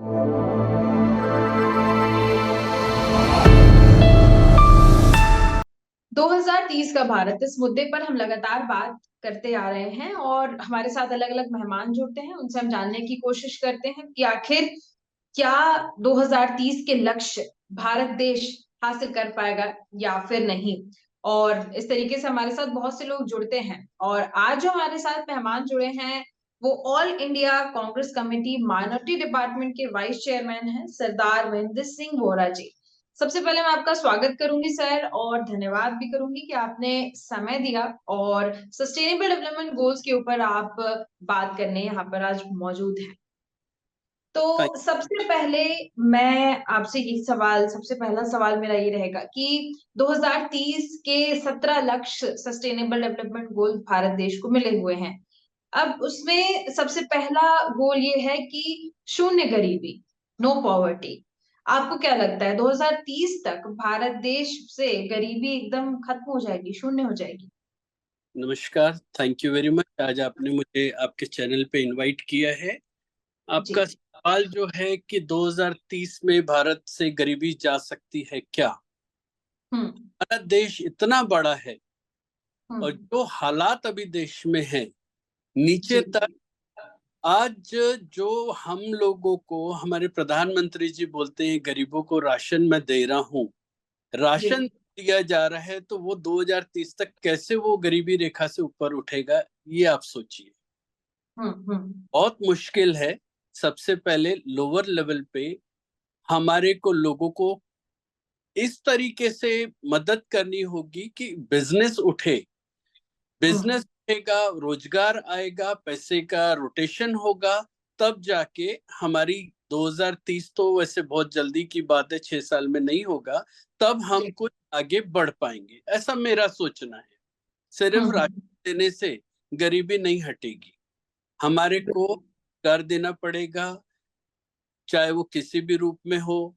2030 का भारत, इस मुद्दे पर हम लगातार बात करते आ रहे हैं और हमारे साथ अलग अलग मेहमान जुड़ते हैं, उनसे हम जानने की कोशिश करते हैं कि आखिर क्या 2030 के लक्ष्य भारत देश हासिल कर पाएगा या फिर नहीं। और इस तरीके से हमारे साथ बहुत से लोग जुड़ते हैं और आज जो हमारे साथ मेहमान जुड़े हैं वो all India Congress committee minority department के वाइस चेयरमैन हैं सरदार महेंद्र सिंह वोरा जी। सबसे पहले मैं आपका स्वागत करूंगी सर, और धन्यवाद भी करूंगी कि आपने समय दिया और सस्टेनेबल डेवलपमेंट गोल्स के ऊपर आप बात करने यहाँ पर आज मौजूद हैं। थैंक तो सबसे पहले मैं आपसे ये सवाल, सबसे पहला सवाल मेरा ये रहेगा कि 2030 के 17 लक्ष्य सस्टेनेबल डेवलपमेंट गोल भारत देश को मिले हुए हैं। अब उसमें सबसे पहला गोल ये है कि शून्य गरीबी, नो पॉवर्टी। आपको क्या लगता है 2030 तक भारत देश से गरीबी एकदम खत्म हो जाएगी, शून्य हो जाएगी? नमस्कार, थैंक यू वेरी मच। आज आपने मुझे आपके चैनल पे इनवाइट किया है। जी। आपका सवाल जो है कि 2030 में भारत से गरीबी जा सकती है क्या? हम्म। भारत देश इतना बड़ा है और हम्म। जो हालात अभी देश में है नीचे जी। तक, आज जो हम लोगों को हमारे प्रधानमंत्री जी बोलते हैं गरीबों को राशन मैं दे रहा हूँ, जी। राशन दिया जा रहा है, तो वो 2030 तक कैसे वो गरीबी रेखा से ऊपर उठेगा, ये आप सोचिए। हम्म। बहुत मुश्किल है। सबसे पहले लोअर लेवल पे हमारे को लोगों को इस तरीके से मदद करनी होगी कि बिजनेस उठे। हम्म। बिजनेस उठेगा, रोजगार आएगा, पैसे का रोटेशन होगा, तब जाके हमारी 2030 तो वैसे बहुत जल्दी की बात है, 6 साल में नहीं होगा, तब हम जी। कुछ आगे बढ़ पाएंगे, ऐसा मेरा सोचना है। सिर्फ हम्म। राशन देने से गरीबी नहीं हटेगी। हमारे को कर देना पड़ेगा, चाहे वो किसी भी रूप में हो।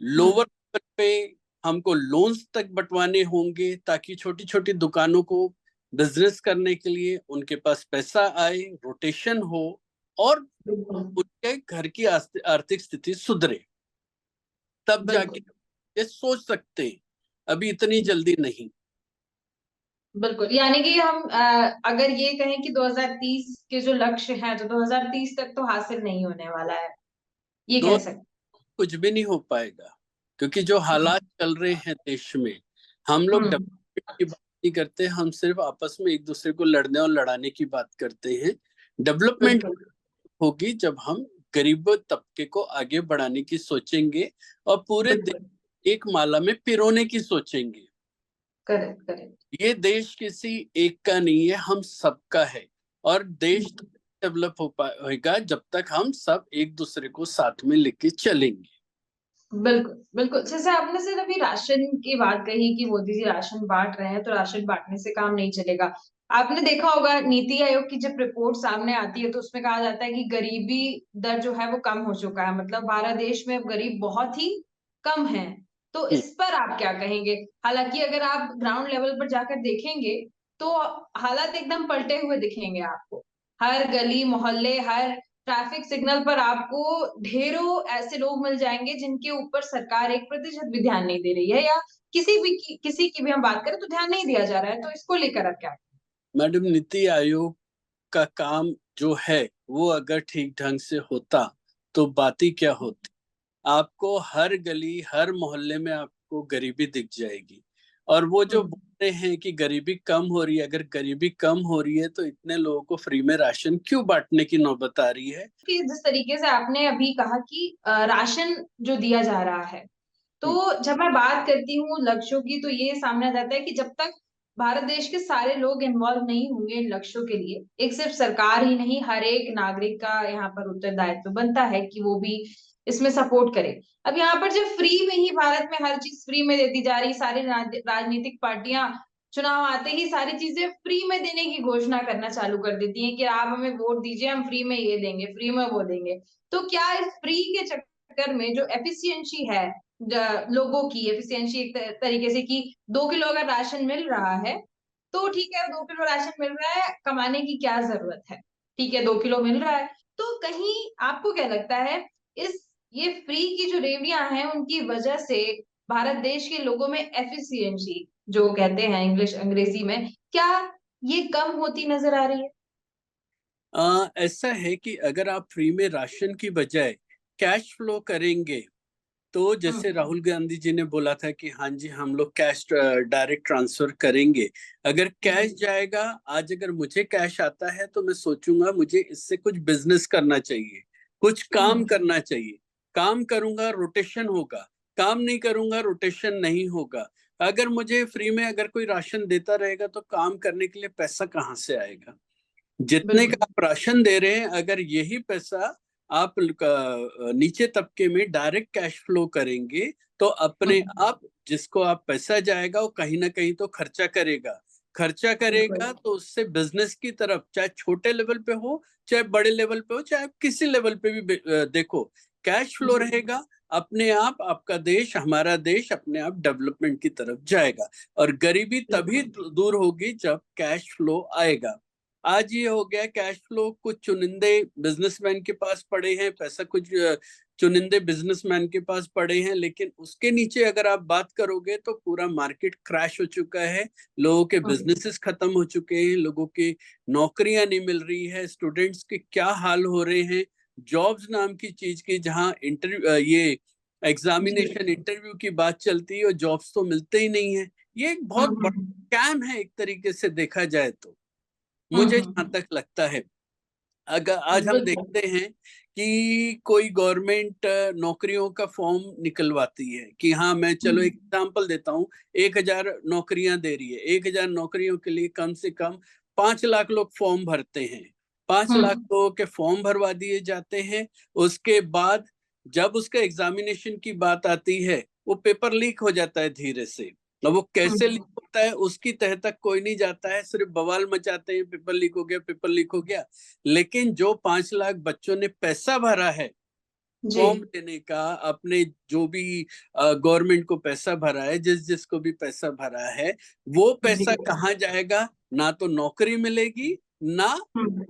लोअर हम्म। लेवल पे हमको लोन्स तक बंटवाने होंगे ताकि छोटी छोटी दुकानों को बिजनेस करने के लिए उनके पास पैसा आए, रोटेशन हो और बिल्कुल। उनके घर की आर्थिक स्थिति सुधरे, तब जाके बिल्कुल। ये सोच सकते हैं। अभी इतनी जल्दी नहीं। बिल्कुल, यानी कि हम अगर ये कहें कि 2030 के जो लक्ष्य हैं तो 2030 तक तो हासिल नहीं होने वाला है, ये दो कह सकते कुछ भी नहीं हो पाएगा, क्योंकि जो हैं। हालात चल रहे हैं देश में, हम लोग हम्म। डेवलपमेंट की बात नहीं करते, हम सिर्फ आपस में एक दूसरे को लड़ने और लड़ाने की बात करते हैं। डेवलपमेंट बिल्कुल। होगी जब हम गरीब तबके को आगे बढ़ाने की सोचेंगे और पूरे देश बिल्कुल। एक माला में पिरोने की सोचेंगे। Correct, correct. ये देश किसी एक का नहीं है, हम सबका है। और देश डेवलप हो पाएगा जब तक हम सब एक दूसरे को साथ में लेके चलेंगे। बिल्कुल, बिल्कुल। जैसे आपने सिर्फ अभी राशन की बात कही कि मोदी जी राशन बाँट रहे हैं, तो राशन बाँटने से काम नहीं चलेगा। आपने देखा होगा नीति आयोग की जब रिपोर्ट सामने आती है, तो उसमें कहा जाता है कि गरीबी दर जो है वो कम हो चुका है। मतलब भारत देश में अब गरीब बहुत ही कम हैं। तो हम्म, इस पर आप क्या कहेंगे? हालाँकि अगर आप ग्राउंड लेवल पर जाकर देखेंगे, तो हालात एकदम पलटे हुए दिखेंगे आपको। हर गली मोहल्ले, हर ट्रैफिक सिग्नल पर आपको ढेरों ऐसे लोग मिल जाएँगे जिनके ऊपर सरकार 1% भी ध्यान नहीं दे रही है, या किसी की भी हम बात करें तो ध्यान नहीं दिया जा रहा है। तो इसको लेकर आप क्या? मैडम, नीति आयोग का काम जो है वो अगर ठीक ढंग से होता तो बात ही क्या होती। आपको हर गली हर मोहल्ले में आपको गरीबी दिख जाएगी। और वो जो हुँ। बोल रहे हैं कि गरीबी कम हो रही है, अगर गरीबी कम हो रही है तो इतने लोगों को फ्री में राशन क्यों बांटने की नौबत आ रही है? कि जिस तरीके से आपने अभी कहा कि राशन जो दिया जा रहा है, हम्म, तो जब मैं बात करती हूँ लक्ष्यों की, तो ये सामने आ जाता है कि जब तक भारत देश के सारे लोग इन्वॉल्व नहीं होंगे इन लक्ष्यों के लिए, एक सिर्फ सरकार ही नहीं, हर एक नागरिक का यहाँ पर उत्तरदायित्व बनता है कि वो भी इसमें सपोर्ट करे। अब यहाँ पर जब फ्री में ही भारत में हर चीज फ्री में देती जा रही, सारी राजनीतिक पार्टियां चुनाव आते ही सारी चीजें फ्री में देने की घोषणा करना चालू कर देती हैं कि आप हमें वोट दीजिए, हम फ्री में ये देंगे, फ्री में वो देंगे। तो क्या इस फ्री के चक्कर में जो एफिशिएंसी है लोगों की, एफिशिएंसी एक तरीके से कि 2 किलो अगर राशन मिल रहा है, तो ठीक है 2 किलो राशन मिल रहा है, कमाने की क्या जरूरत है? ठीक है 2 किलो मिल रहा है। तो कहीं आपको क्या लगता है इस ये फ्री की जो रेवड़ियां हैं उनकी वजह से भारत देश के लोगों में एफिशिएंसी जो कहते हैं इंग्लिश अंग्रेजी में, क्या ये कम होती नजर आ रही है? ऐसा है कि अगर आप फ्री में राशन की बजाय कैश फ्लो करेंगे, तो जैसे हम्म। राहुल गांधी जी ने बोला था कि हाँ जी हम लोग कैश डायरेक्ट ट्रांसफर करेंगे। अगर कैश जी। जाएगा, आज अगर मुझे कैश आता है तो मैं सोचूंगा मुझे इससे कुछ बिजनेस करना चाहिए, कुछ काम हम्म। करना चाहिए। काम करूंगा रोटेशन होगा, काम नहीं करूंगा रोटेशन नहीं होगा। अगर मुझे फ्री में अगर कोई राशन देता रहेगा तो काम करने के लिए पैसा कहाँ से आएगा? जितने का बिल्कुल। आप राशन दे रहे हैं, अगर यही पैसा आप नीचे तबके में डायरेक्ट कैश फ्लो करेंगे, तो अपने हम्म। आप जिसको आप पैसा जाएगा वो कहीं ना कहीं तो खर्चा करेगा। खर्चा बिल्कुल। करेगा तो उससे बिजनेस की तरफ, चाहे छोटे लेवल पे हो, चाहे बड़े लेवल पे हो, चाहे आप किसी लेवल पे भी देखो, कैश फ्लो जी। रहेगा, अपने आप आपका देश, हमारा देश अपने आप डेवलपमेंट की तरफ जाएगा। और गरीबी तभी बिल्कुल। दूर होगी जब कैश फ्लो आएगा। आज ये हो गया कैश फ्लो कुछ चुनिंदे बिजनेसमैन के पास पड़े हैं, पैसा कुछ चुनिंदे बिजनेसमैन के पास पड़े हैं, लेकिन उसके नीचे अगर आप बात करोगे तो पूरा मार्केट क्रैश हो चुका है। लोगों के हम्म। बिजनेसेस खत्म हो चुके हैं, लोगों की नौकरियां नहीं मिल रही है, स्टूडेंट्स के क्या हाल हो रहे हैं। जॉब्स नाम की चीज की जहां इंटरव्यू, ये जी। एग्जामिनेशन इंटरव्यू की बात चलती है और जॉब्स तो मिलते ही नहीं है। ये एक बहुत बड़ा हम्म। स्कैम है एक तरीके से देखा जाए तो, हम्म। मुझे जहां तक लगता है। अगर आज हम बिल्कुल। देखते हैं कि कोई गवर्नमेंट नौकरियों का फॉर्म निकलवाती है कि हाँ, मैं चलो एक हम्म। एग्जांपल देता हूँ, 1,000 नौकरियां दे रही है, 1,000 नौकरियों के लिए कम से कम 5 लाख लोग फॉर्म भरते हैं। 5 लाख हम्म। लोगों के फॉर्म भरवा दिए जाते हैं। उसके बाद जब उसका एग्जामिनेशन की बात आती है, वो पेपर लीक हो जाता है धीरे से। अब वो कैसे लीक हम्म। होता है उसकी तह तक कोई नहीं जाता है, सिर्फ बवाल मचाते हैं, पेपर लीक हो गया, पेपर लीक हो गया। लेकिन जो 5 लाख बच्चों ने पैसा भरा है जी। फॉर्म लेने का, अपने जो भी गवर्नमेंट को पैसा भरा है, जिस जिसको भी पैसा भरा है, वो जी। पैसा कहाँ जाएगा? ना तो नौकरी मिलेगी, ना हम्म।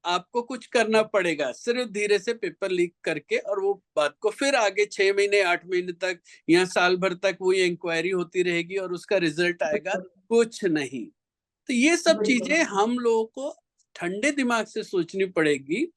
आपको कुछ करना पड़ेगा, सिर्फ धीरे से पेपर लीक करके, और वो बात को फिर आगे 6 महीने 8 महीने तक या साल भर तक वो ये इंक्वायरी होती रहेगी और उसका रिजल्ट आएगा बिल्कुल। कुछ नहीं। तो ये सब बिल्कुल। चीजें हम लोगों को ठंडे दिमाग से सोचनी पड़ेगी।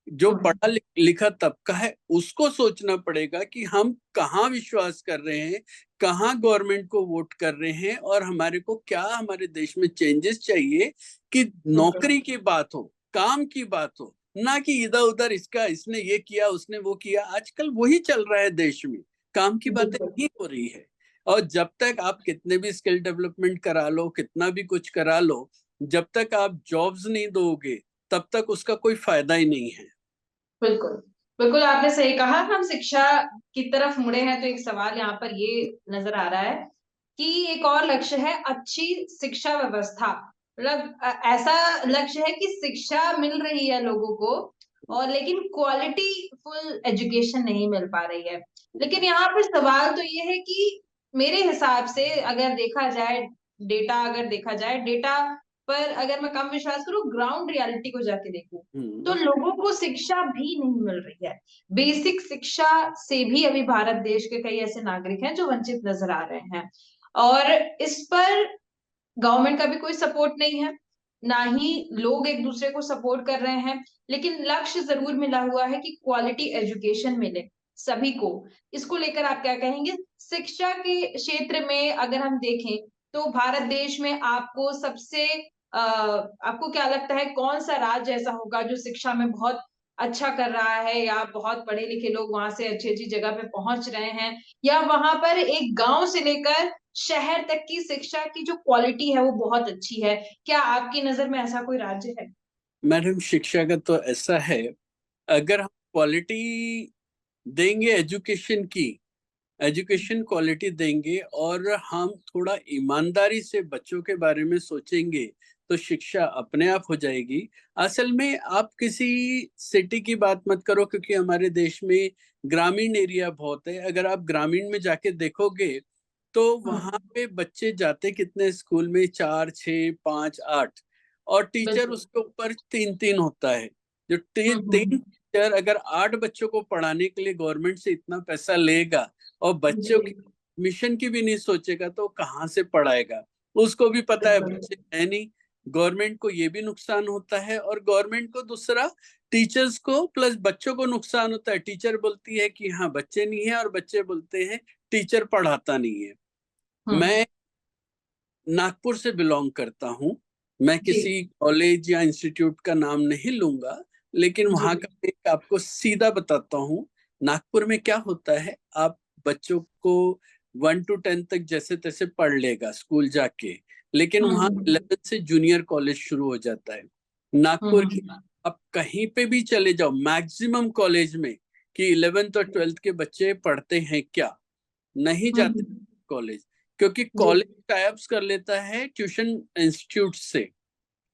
जो हम्म। पढ़ा लिखा तबका है उसको सोचना पड़ेगा कि हम कहाँ विश्वास कर रहे हैं, कहाँ गवर्नमेंट को वोट कर रहे हैं, और हमारे को क्या हमारे देश में चेंजेस चाहिए कि बिल्कुल। नौकरी की बात हो, काम की बात हो, ना कि इधर उधर इसका इसने ये किया उसने वो किया। आजकल वही चल रहा है देश में, काम की बातें बिल्कुल। नहीं हो रही है। और जब तक आप कितने भी स्किल डेवलपमेंट करा लो, कितना भी कुछ करा लो, जब तक आप जॉब्स नहीं दोगे तब तक उसका कोई फायदा ही नहीं है। बिल्कुल। बिल्कुल आपने सही कहा। हम शिक्षा की तरफ मुड़े हैं तो एक सवाल यहाँ पर ये नजर आ रहा है कि एक और लक्ष्य है अच्छी शिक्षा व्यवस्था। मतलब ऐसा लक्ष्य है कि शिक्षा मिल रही है लोगों को, और लेकिन क्वालिटी फुल एजुकेशन नहीं मिल पा रही है। लेकिन यहाँ पर सवाल तो ये है कि मेरे हिसाब से अगर देखा जाए, डेटा अगर देखा जाए, डेटा पर अगर मैं कम विश्वास करूं, ग्राउंड रियलिटी को जाके देखूं, तो हम्म। लोगों को शिक्षा भी नहीं मिल रही है। बेसिक शिक्षा से भी अभी भारत देश के कई ऐसे नागरिक हैं जो वंचित नजर आ रहे हैं, और इस पर गवर्नमेंट का भी कोई सपोर्ट नहीं है, ना ही लोग एक दूसरे को सपोर्ट कर रहे हैं। लेकिन लक्ष्य जरूर मिला हुआ है कि क्वालिटी एजुकेशन मिले सभी को। इसको लेकर आप क्या कहेंगे? शिक्षा के क्षेत्र में अगर हम देखें तो भारत देश में आपको सबसे आपको क्या लगता है कौन सा राज्य ऐसा होगा जो शिक्षा में बहुत अच्छा कर रहा है, या बहुत पढ़े लिखे लोग वहां से अच्छी अच्छी जगह पे पहुंच रहे हैं, या वहां पर एक गांव से लेकर शहर तक की शिक्षा की जो क्वालिटी है वो बहुत अच्छी है? क्या आपकी नजर में ऐसा कोई राज्य है? मैडम, शिक्षा का तो ऐसा है, अगर हम क्वालिटी देंगे एजुकेशन की, एजुकेशन क्वालिटी देंगे, और हम थोड़ा ईमानदारी से बच्चों के बारे में सोचेंगे, तो शिक्षा अपने आप हो जाएगी। असल में आप किसी सिटी की बात मत करो, क्योंकि हमारे देश में ग्रामीण एरिया बहुत है। अगर आप ग्रामीण में जाके देखोगे तो वहां हम्म। पे बच्चे जाते कितने स्कूल में, 4 6 5 8, और टीचर बिल्कुल। उसके ऊपर 3 3 होता है। जो तीन हम्म। तीन हम्म। टीचर अगर 8 बच्चों को पढ़ाने के लिए गवर्नमेंट से इतना पैसा लेगा और बच्चों की जी मिशन की भी नहीं सोचेगा तो कहाँ से पढ़ाएगा? उसको भी पता है बिल्कुल। बच्चे है नहीं। गवर्नमेंट को ये भी नुकसान होता है और गवर्नमेंट को दूसरा टीचर्स को प्लस बच्चों को नुकसान होता है। टीचर बोलती है कि हाँ बच्चे नहीं है और बच्चे बोलते हैं टीचर पढ़ाता नहीं है। हम्म। मैं नागपुर से बिलोंग करता हूँ। मैं जी किसी कॉलेज या इंस्टीट्यूट का नाम नहीं लूंगा, लेकिन जी वहां का एक आपको सीधा बताता हूँ। नागपुर में क्या होता है, आप बच्चों को 1 to 10 तक जैसे तैसे पढ़ लेगा स्कूल जाके, लेकिन वहां हम्म 11 से जूनियर कॉलेज शुरू हो जाता है। नागपुर की हम्म आप कहीं पे भी चले जाओ मैक्सिमम कॉलेज में कि 11th और 12th के बच्चे पढ़ते हैं क्या? नहीं जाते हम्म, कॉलेज, क्योंकि जी कॉलेज टाइप्स कर लेता है ट्यूशन इंस्टीट्यूट से।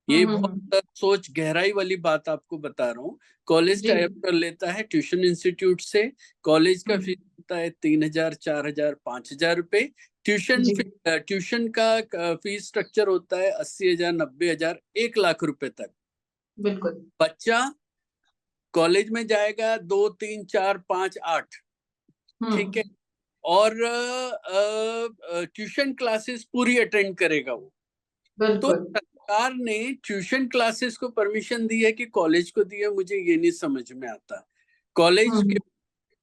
ये हम्म। बहुत सोच गहराई वाली बात आपको बता रहा हूँ। कॉलेज जी टाइप कर लेता है ट्यूशन इंस्टीट्यूट से। कॉलेज का फीस हम्म, होता है 3,000, 4,000, 5,000 रुपए। ट्यूशन जी ट्यूशन का फीस स्ट्रक्चर होता है 80,000, 90,000, 1 लाख रुपए तक। बिल्कुल। बच्चा कॉलेज में जाएगा 2, 3, 4, 5, 8, ठीक है, हम्म और ट्यूशन क्लासेस पूरी अटेंड करेगा वो। तो बिल्कुल। सरकार ने ट्यूशन क्लासेस को परमिशन दी है कि कॉलेज को दी है, मुझे ये नहीं समझ में आता। कॉलेज के हम्म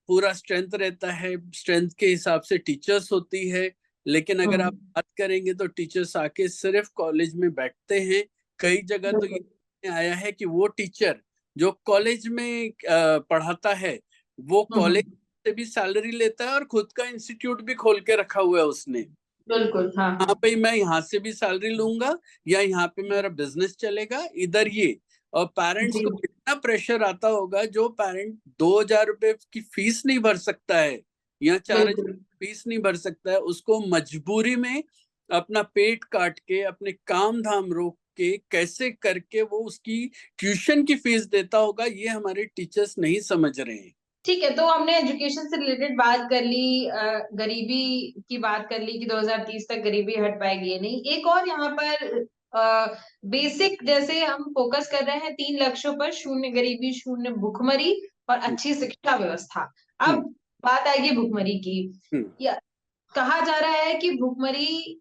पूरा स्ट्रेंथ रहता है, स्ट्रेंथ के हिसाब से टीचर्स होती है, लेकिन अगर आप हम्म बात करेंगे तो टीचर्स आके सिर्फ कॉलेज में बैठते हैं। कई जगह तो बिल्कुल ये आया है कि वो टीचर जो कॉलेज में पढ़ाता है वो कॉलेज हम्म से भी सैलरी लेता है और खुद का इंस्टीट्यूट भी खोल के रखा हुआ है उसने। बिल्कुल। हाँ हाँ हाँ भाई, मैं यहाँ से भी सैलरी लूंगा या यहाँ पे मेरा बिजनेस चलेगा इधर ये। और पेरेंट्स जी को कितना प्रेशर आता होगा, जो पेरेंट 2,000 रुपए की फीस नहीं भर सकता है या 4,000 बिल्कुल फीस नहीं भर सकता है, उसको मजबूरी में अपना पेट काट के अपने काम धाम रोक के कैसे करके वो उसकी ट्यूशन की फीस देता होगा, ये हमारे टीचर्स नहीं समझ रहे हैं। ठीक है। तो हमने एजुकेशन से रिलेटेड बात कर ली, गरीबी की बात कर ली कि 2030 तक गरीबी हट पाएगी या नहीं। एक और यहाँ पर बेसिक, जैसे हम फोकस कर रहे हैं 3 लक्ष्यों पर, शून्य गरीबी, शून्य भुखमरी और हम्म, अच्छी शिक्षा व्यवस्था। हम्म, अब बात आएगी भुखमरी की। हम्म। या कहा जा रहा है कि भुखमरी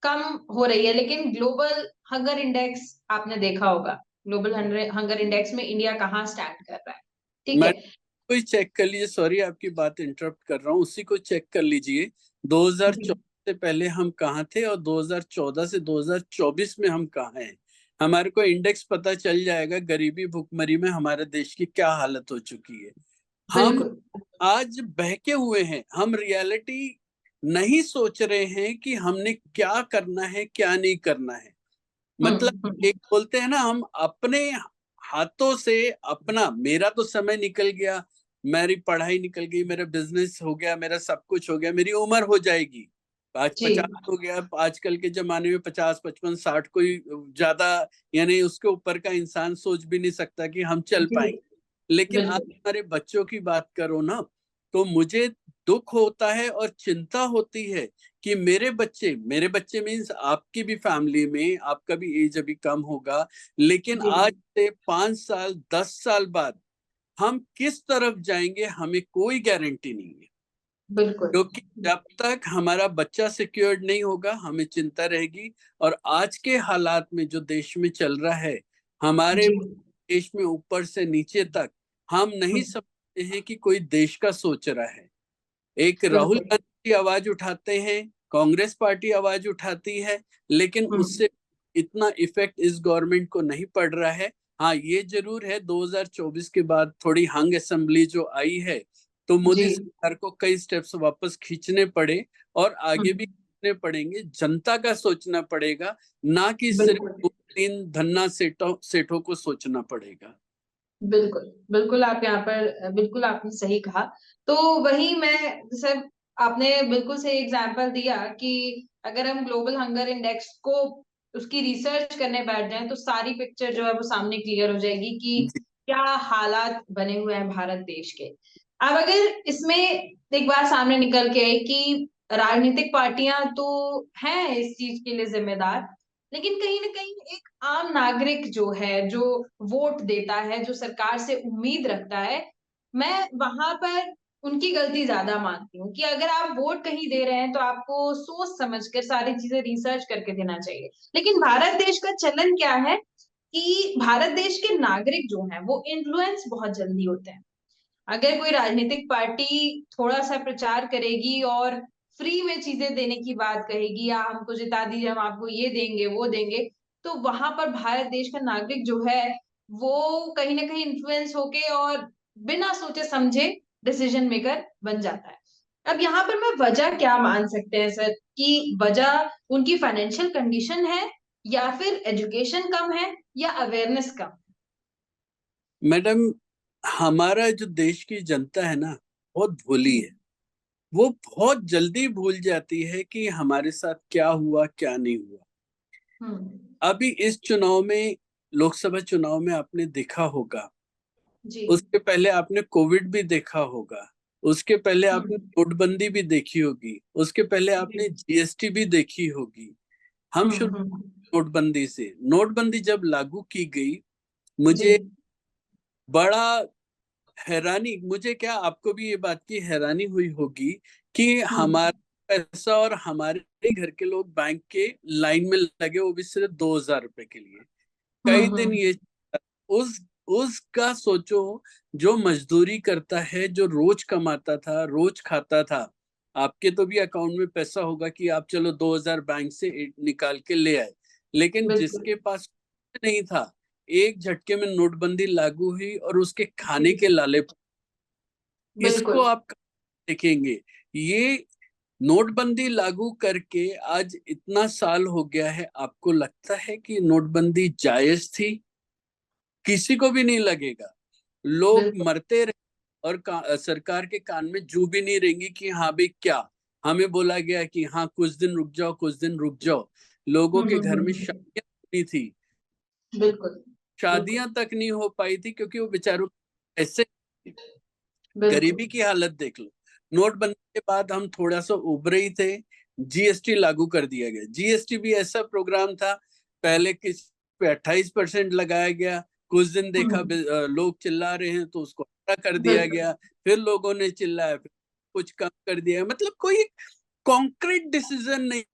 कम हो रही है, लेकिन ग्लोबल हंगर इंडेक्स आपने देखा होगा, ग्लोबल हंगर इंडेक्स में इंडिया कहाँ स्टैंड कर रहा है। ठीक मैं है। कोई चेक कर लीजिए, सॉरी आपकी बात इंटरप्ट कर रहा हूँ, उसी को चेक कर लीजिए। जी 2014 से पहले हम कहाँ थे और 2014 से 2024 में हम कहाँ हैं। हमारे को इंडेक्स पता चल जाएगा गरीबी भुखमरी में हमारे देश की क्या हालत हो चुकी है। हम बिल्कुल। आज बहके हुए हैं, हम रियलिटी नहीं सोच रहे हैं कि हमने क्या करना है क्या नहीं करना है। मतलब हम्म। एक बोलते हैं ना, हम अपने हाथों से अपना, मेरा तो समय निकल गया, मेरी पढ़ाई निकल गई, मेरा बिजनेस हो गया, मेरा सब कुछ हो गया, मेरी उम्र हो जाएगी, आज जी 50 हो गया। आजकल के जमाने में 50, 55, 60 कोई ज्यादा, यानी उसके ऊपर का इंसान सोच भी नहीं सकता कि हम चल जी पाएंगे। लेकिन आप बिल्कुल। हमारे बच्चों की बात करो ना, तो मुझे दुख होता है और चिंता होती है कि मेरे बच्चे मीन्स आपकी भी फैमिली में आपका भी एज अभी कम होगा, लेकिन जी आज से 5 साल 10 साल बाद हम किस तरफ जाएंगे हमें कोई गारंटी नहीं है। बिल्कुल। क्योंकि जब तक हमारा बच्चा सिक्योर्ड नहीं होगा हमें चिंता रहेगी। और आज के हालात में जो देश में चल रहा है, हमारे जी देश में ऊपर से नीचे तक हम नहीं समझते हैं कि कोई देश का सोच रहा है। एक राहुल बिल्कुल। गांधी आवाज उठाते हैं, कांग्रेस पार्टी आवाज उठाती है, लेकिन हम्म उससे इतना इफेक्ट इस गवर्नमेंट को नहीं पड़ रहा है। हाँ ये जरूर है, 2024 के बाद थोड़ी हंग असेंबली जो आई है, तो जी मोदी सरकार को कई स्टेप्स वापस खींचने पड़े और आगे भी हम्म खींचने पड़ेंगे। जनता का सोचना पड़ेगा, ना कि सिर्फ बिल्कुल। 2-3 धन्ना सेठों को सोचना पड़ेगा। बिल्कुल बिल्कुल, आप यहाँ पर बिल्कुल आपने सही कहा। तो वही मैं, जैसे आपने बिल्कुल सही एग्जाम्पल दिया कि अगर हम ग्लोबल हंगर इंडेक्स को, उसकी रिसर्च करने बैठ जाएं, तो सारी पिक्चर जो है वो सामने क्लियर हो जाएगी कि जी, क्या हालात बने हुए हैं भारत देश के। अब अगर इसमें एक बात सामने निकल के आई कि राजनीतिक पार्टियां तो हैं इस चीज के लिए जिम्मेदार, लेकिन कहीं ना कहीं एक आम नागरिक जो है, जो वोट देता है, जो सरकार से उम्मीद रखता है, मैं वहां पर उनकी गलती ज्यादा मानती हूँ कि अगर आप वोट कहीं दे रहे हैं तो आपको सोच समझकर सारी चीजें रिसर्च करके देना चाहिए। लेकिन भारत देश का चलन क्या है कि भारत देश के नागरिक जो हैं वो इन्फ्लुएंस बहुत जल्दी होते हैं। अगर कोई राजनीतिक पार्टी थोड़ा सा प्रचार करेगी और फ्री में चीजें देने की बात कहेगी, या हमको जिता दीजिए हम आपको ये देंगे वो देंगे, तो वहां पर भारत देश का नागरिक जो है वो कहीं ना कहीं इन्फ्लुएंस होके और बिना सोचे समझे डिसीजन मेकर बन जाता है। अब यहाँ पर मैं वजह क्या मान सकते हैं सर, कि वजह उनकी फाइनेंशियल कंडीशन है, या फिर एजुकेशन कम है, या अवेयरनेस कम? मैडम, हमारा जो देश की जनता है ना, बहुत भोली है। वो बहुत जल्दी भूल जाती है कि हमारे साथ क्या हुआ क्या नहीं हुआ। हम्म। अभी इस चुनाव में, लोकसभा चुनाव में आपने देखा होगा, जी। उसके पहले आपने कोविड भी देखा होगा, उसके पहले आपने हम्म। नोटबंदी भी देखी होगी, उसके पहले आपने जी। जीएसटी भी देखी होगी। हम शुरू नोटबंदी से, नोटबंदी जब लागू की गई, जी। मुझे बड़ा हैरानी, मुझे क्या आपको भी ये बात की हैरानी हुई होगी कि हम्म। हमारा पैसा और हमारे घर के लोग बैंक के लाइन में लगे, वो भी सिर्फ 2,000 रुपए के लिए। कई दिन हम्म। ये उस उसका सोचो, जो मजदूरी करता है, जो रोज कमाता था, रोज खाता था। आपके तो भी अकाउंट में पैसा होगा कि आप चलो 2,000 बैंक से निकाल के ले आए, लेकिन बिल्कुल। जिसके पास कुछ नहीं था, एक झटके में नोटबंदी लागू हुई और उसके खाने जी। के लाले। इसको बिल्कुल। आप देखेंगे, ये नोटबंदी लागू करके आज इतना साल हो गया है, आपको लगता है कि नोटबंदी जायज थी? किसी को भी नहीं लगेगा। लोग बिल्कुल। मरते रहे और सरकार के कान में जू भी नहीं रहेंगी कि हाँ भाई क्या, हमें बोला गया कि हाँ कुछ दिन रुक जाओ, कुछ दिन रुक जाओ। लोगों के घर में हम्म। शादियां होनी थी, बिल्कुल। बिल्कुल। शादियां तक नहीं हो पाई थी क्योंकि वो बेचारों ऐसे, बिल्कुल। गरीबी की हालत देख लो। नोटबंदी के बाद हम थोड़ा सा उभरे ही थे, जीएसटी लागू कर दिया गया। जीएसटी भी ऐसा प्रोग्राम था, पहले किस पे 28% लगाया गया, कुछ दिन देखा हम्म। लोग चिल्ला रहे हैं तो उसको हटा कर दिया बिल्कुल। गया, फिर लोगों ने चिल्लाया, फिर कुछ कम कर दिया। मतलब कोई कॉन्क्रीट डिसीजन नहीं।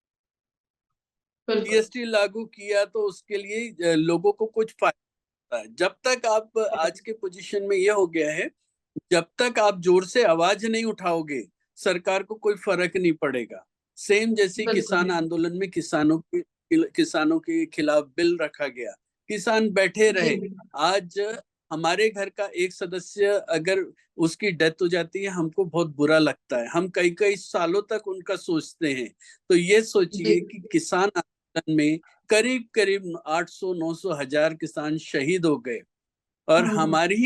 बिल्कुल। जीएसटी लागू किया तो उसके लिए लोगों को कुछ फायदा है। जब तक आप, आज के पोजीशन में ये हो गया है, जब तक आप जोर से आवाज नहीं उठाओगे, सरकार को कोई फर्क नहीं पड़ेगा। सेम जैसे बिल्कुल। किसान आंदोलन में किसानों के खिलाफ बिल रखा गया, किसान बैठे जी। रहे। आज हमारे घर का एक सदस्य अगर उसकी डेथ हो जाती है, हमको बहुत बुरा लगता है, हम कई कई सालों तक उनका सोचते हैं। तो ये जी। सोचिए कि किसान आंदोलन में करीब करीब 800 900 हजार किसान शहीद हो गए, और हम्म। हमारे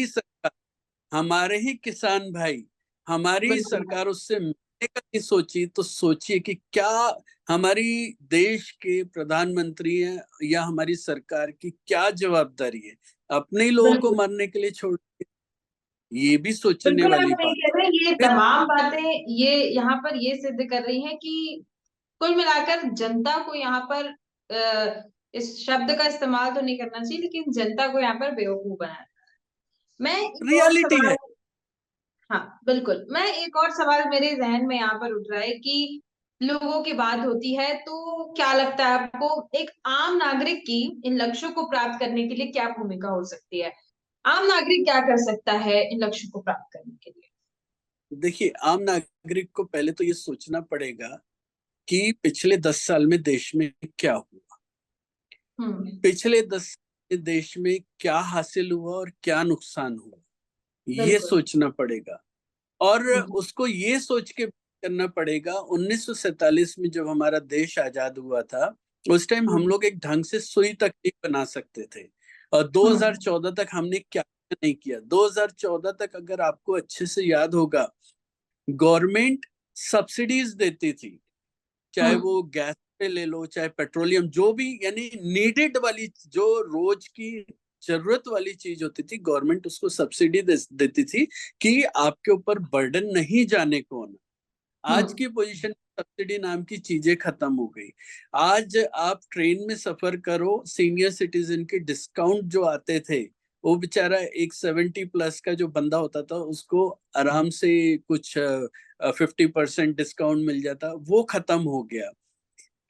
ही किसान भाई, हमारी ही बिल्कुल। सरकार उससे मिलने का नहीं सोची। तो सोचिए कि क्या हमारी देश के प्रधानमंत्री हैं या हमारी सरकार की क्या जवाबदारी है, अपने ही लोगों को बिल्कुल। मरने के लिए छोड़ दिए? ये भी सोचने बिल्कुल आप वाली सही बात कह रहे हैं। ये है। तमाम बातें ये यहाँ पर ये सिद्ध कर रही हैं कि कुल मिलाकर जनता को यहाँ पर इस शब्द का इस्तेमाल तो नहीं करना चाहिए, लेकिन जनता को यहाँ पर बेवकूफ बनाया। मैं एक और रियलिटी सवाल, है। हाँ बिल्कुल, मैं एक और सवाल मेरे जहन में यहाँ पर उठ रहा है कि लोगों की बात होती है तो क्या लगता है आपको एक आम नागरिक की इन लक्ष्यों को प्राप्त करने के लिए क्या भूमिका हो सकती है? आम नागरिक क्या कर सकता है इन लक्ष्यों को प्राप्त करने के लिए? देखिए, आम नागरिक को पहले तो ये सोचना पड़ेगा कि पिछले 10 साल में देश में क्या हुआ, हम्म। पिछले 10 साल में देश में क्या हासिल हुआ और क्या नुकसान हुआ, ये बिल्कुल। सोचना पड़ेगा। और हम्म। उसको ये सोच के करना पड़ेगा, 1947 में जब हमारा देश आजाद हुआ था, उस टाइम हम हम्म। लोग एक ढंग से सुई तक नहीं बना सकते थे। और हम्म। 2014 तक हमने क्या नहीं किया। 2014 तक अगर आपको अच्छे से याद होगा, गवर्नमेंट सब्सिडीज देती थी, चाहे हम्म। वो गैस पे ले लो, चाहे पेट्रोलियम, जो भी यानी नीडेड वाली, जो रोज की जरूरत वाली चीज होती थी, गवर्नमेंट उसको सब्सिडी देती थी कि आपके ऊपर बर्डन नहीं जाने को होना। आज हम्म। की पोजीशन सब्सिडी नाम की चीजें खत्म हो गई। आज आप ट्रेन में सफर करो, सीनियर सिटीजन के डिस्काउंट जो आते थे, वो बेचारा एक 70+ का जो बंदा होता था उसको आराम से कुछ 50% डिस्काउंट मिल जाता, वो खत्म हो गया।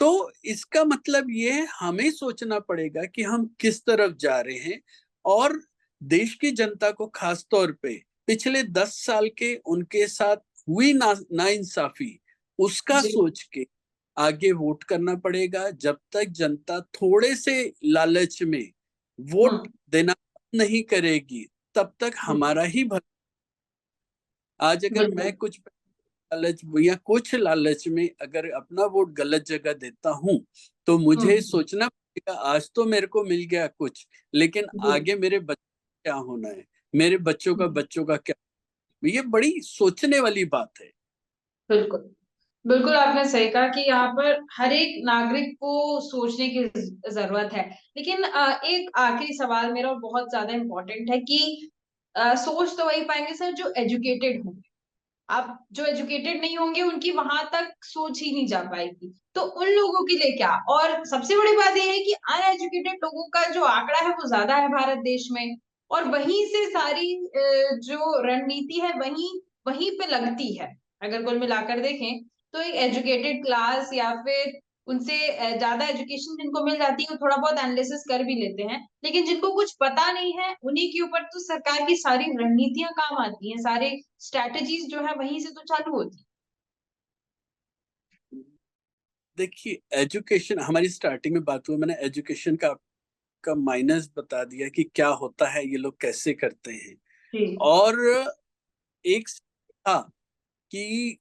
तो इसका मतलब ये है, हमें सोचना पड़ेगा कि हम किस तरफ जा रहे हैं। और देश की जनता को खास तौर पे पिछले 10 साल के उनके साथ हुई नाइंसाफी, उसका जी। सोच के आगे वोट करना पड़ेगा। जब तक जनता थोड़े से लालच में वोट हम्म। देना नहीं करेगी, तब तक हम्म। हमारा ही भला। आज अगर मैं बिल्कुल। कुछ लालच या कुछ लालच में अगर अपना वोट गलत जगह देता हूं, तो मुझे हम्म। सोचना पड़ेगा, आज तो मेरे को मिल गया कुछ, लेकिन जी। आगे मेरे बच्चों का क्या होना है, मेरे हम्म। बच्चों का क्या। ये बड़ी सोचने वाली बात है। बिल्कुल। बिल्कुल आपने सही कहा कि यहाँ पर हर एक नागरिक को सोचने की जरूरत है। लेकिन एक आखिरी सवाल मेरा और बहुत ज्यादा इम्पोर्टेंट है कि सोच तो वही पाएंगे सर जो एजुकेटेड होंगे। आप जो एजुकेटेड नहीं होंगे उनकी वहां तक सोच ही नहीं जा पाएगी, तो उन लोगों के लिए क्या। और सबसे बड़ी बात यह है कि अनएजुकेटेड लोगों का जो आंकड़ा है वो ज्यादा है भारत देश में। और वहीं से सारी जो रणनीति है वहीं वहीं पे लगती है। अगर कुल मिलाकर देखें तो एक एजुकेटेड क्लास या फिर उनसे ज्यादा एजुकेशन जिनको मिल जाती है वो थोड़ा बहुत एनालिसिस कर भी लेते हैं, लेकिन जिनको कुछ पता नहीं है उन्हीं के ऊपर तो सरकार की सारी रणनीतियां काम आती हैं, सारे स्ट्रैटेजीज जो है वहीं से तो चालू होती देखिए, एजुकेशन हमारी स्टार्टिंग में बात हुआ, मैंने एजुकेशन का माइनस बता दिया कि क्या होता है, ये लोग कैसे करते हैं। है। जी। और एक था कि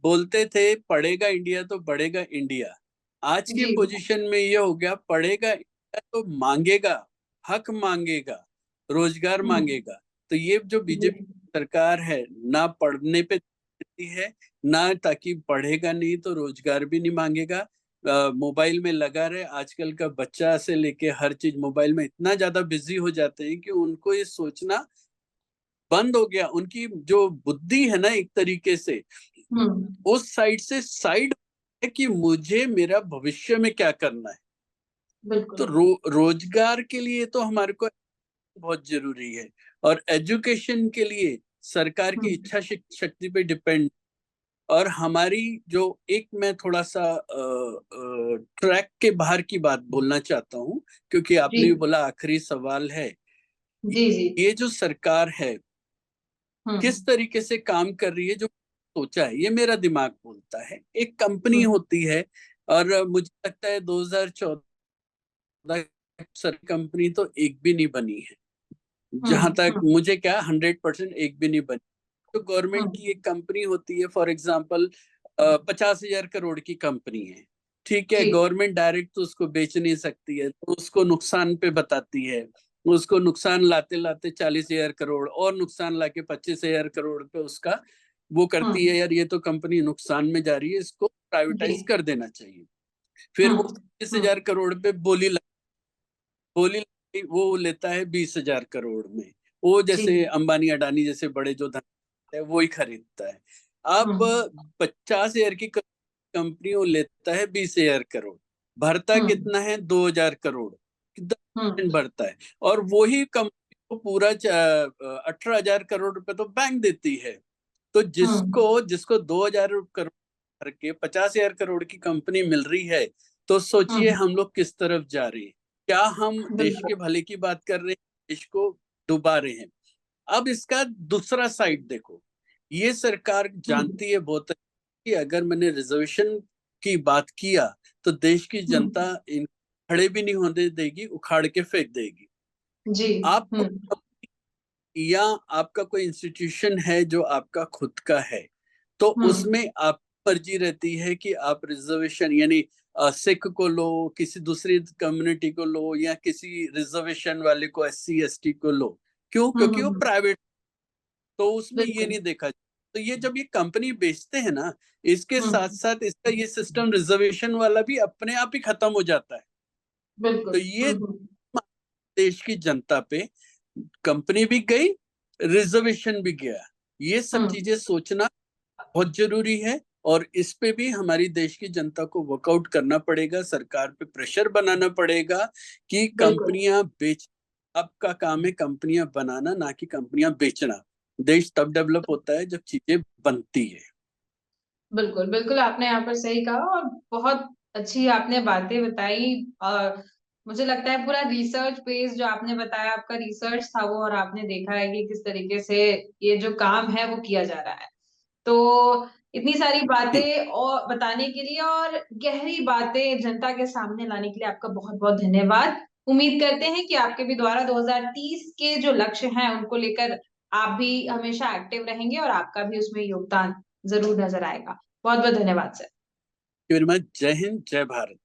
बोलते थे पढ़ेगा इंडिया तो बढ़ेगा इंडिया। आज की जी। पोजीशन में ये हो गया, पढ़ेगा इंडिया तो मांगेगा, हक मांगेगा, रोजगार हम्म। मांगेगा। तो ये जो जी। बीजेपी सरकार है, ना पढ़ने पे देती है, ना ताकि पढ़ेगा नहीं तो रोजगार भी नहीं मांगेगा। मोबाइल में लगा रहे, आजकल का बच्चा से लेके हर चीज मोबाइल में इतना ज्यादा बिजी हो जाते हैं कि उनको ये सोचना बंद हो गया। उनकी जो बुद्धि है ना, एक तरीके से हम्म। उस साइड से साइड है कि मुझे मेरा भविष्य में क्या करना है। तो बिल्कुल। रोजगार के लिए तो हमारे को बहुत जरूरी है, और एजुकेशन के लिए सरकार की हम्म। इच्छा शक्ति पे डिपेंड। और हमारी जो एक मैं थोड़ा सा ट्रैक के बाहर की बात बोलना चाहता हूँ, क्योंकि जी। आपने भी बोला आखिरी सवाल है। जी। जी। ये जो सरकार है किस हम्म। तरीके से काम कर रही है, जो सोचा है, ये मेरा दिमाग बोलता है। एक कंपनी हम्म। होती है, और मुझे लगता है 2014 सर कंपनी तो एक भी नहीं बनी है, जहां हम्म। तक हम्म। मुझे क्या 100% एक भी नहीं बनी। तो गवर्नमेंट हम्म। की एक कंपनी होती है, फॉर एग्जाम्पल 50,000 करोड़ की कंपनी है। ठीक है, जी। गवर्नमेंट डायरेक्ट तो उसको बेच नहीं सकती है, तो उसको नुकसान पे बताती है। उसको नुकसान लाते लाते 40,000 करोड़, और नुकसान लाके 25,000 करोड़ पे उसका वो करती है, हम्म। यार ये तो कंपनी नुकसान में जा रही है, इसको जी। प्राइवेटाइज कर देना चाहिए। फिर वो हम्म। 25,000 करोड़ पे वो लेता है 20,000 करोड़ में। वो जी। जैसे अंबानी अडानी जैसे बड़े जो धन है वो ही खरीदता है। अब हम्म। 50,000 की कंपनी वो लेता है 20,000 करोड़, भरता हम्म। कितना है 2,000 करोड़, हम्म। 10% भरता है। और वही कंपनी को पूरा 18,000 करोड़ रुपए तो बैंक देती है। तो जिसको हम्म। जिसको 2,000 करोड़ भर के 50,000 करोड़ की कंपनी मिल रही है, तो सोचिए हम्म। हम लोग किस तरफ जा रहे हैं। क्या हम देश के बिल्कुल। भले की बात कर रहे हैं, देश को डुबा रहे हैं। अब इसका दूसरा साइड देखो, ये सरकार हम्म। जानती है बहुत कि अगर मैंने रिजर्वेशन की बात किया तो देश की जनता हम्म। इन खड़े भी नहीं होने देगी, उखाड़ के फेंक देगी। जी। आपको हम्म। या आपका कोई इंस्टीट्यूशन है जो आपका खुद का है, तो हम्म। उसमें आप मर्जी रहती है कि आप रिजर्वेशन यानी सिख को लो, किसी दूसरी कम्युनिटी को लो, या किसी रिजर्वेशन वाले को, SC ST को लो। क्यों? क्योंकि वो हम्म। प्राइवेट, तो उसमें ये बिल्कुल। नहीं देखा। तो ये जब ये कंपनी बेचते हैं ना, इसके साथ हम्म। साथ इसका ये सिस्टम रिजर्वेशन वाला भी अपने आप ही खत्म हो जाता है। तो बिल्कुल। ये हम्म। देश की जनता पे, कंपनी भी गई, रिजर्वेशन भी गया। ये सब हम्म। चीजें सोचना बहुत जरूरी है। और इस पे भी हमारी देश की जनता को वर्कआउट करना पड़ेगा, सरकार पे प्रेशर बनाना पड़ेगा कि बिल्कुल। कंपनियां बेच आपका काम है कंपनियां बनाना, ना कि कंपनियां बेचना। देश तब डेवलप होता है जब चीजें बनती है। बिल्कुल, बिल्कुल आपने यहाँ पर सही कहा और बहुत अच्छी आपने बातें बताई। मुझे लगता है पूरा रिसर्च बेस जो आपने बताया आपका रिसर्च था वो, और आपने देखा है कि किस तरीके से ये जो काम है वो किया जा रहा है। तो इतनी सारी जी, बातें और बताने के लिए और गहरी बातें जनता के सामने लाने के लिए आपका बहुत-बहुत धन्यवाद। उम्मीद करते हैं कि आपके भी द्वारा 2030 के जो लक्ष्य हैं उनको लेकर आप भी हमेशा एक्टिव रहेंगे और आपका भी उसमें योगदान ज़रूर नज़र आएगा। बहुत-बहुत धन्यवाद सर। फिर मैं जय हिंद, जय भारत।